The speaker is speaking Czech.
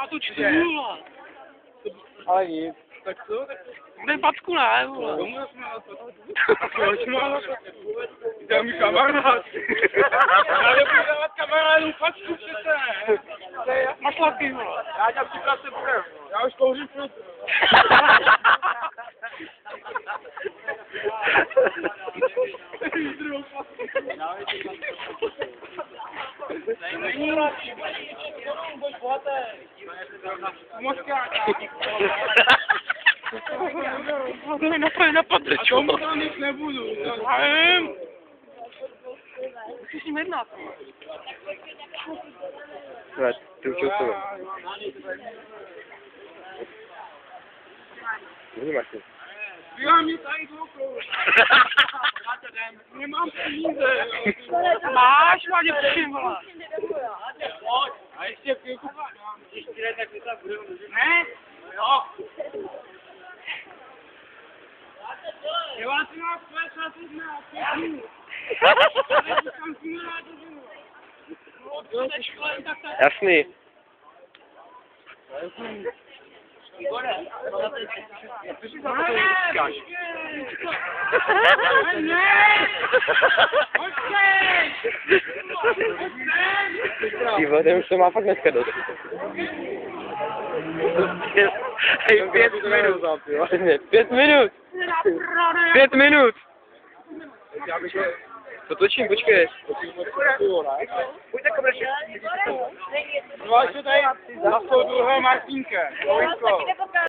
já to čtu, vole. Ale nic. Tak co? Dej packu, ne, vole. Proč má? Jde mi kamarád. Já nebudu dávat kamarádům packu přece. Máš laky, vole. Já tě připrav se budem. Já už kouřím furt. Není lepší, budeš bohatý. Mořka. Na Patry, čo? A tomu tam nic nebudu. Já nevím. Musíš jim jednat. Ty učil sebe. Kde máš ty? Já mě tady dlouho. Nemám peníze. Máš, Vládě, prosím, vole. A ještě chvilku. Ještě tak my tam budeme. Ne? Jo. Jo, a ty máš své časy na pěkný. Jasný. Ty vole, už to má fakt dneska dost. Hej, 5 minut. 5 minut. 5 minut. To točím, počkej. Pojďte kameře. No a ještě tady za toho druhého Martínka.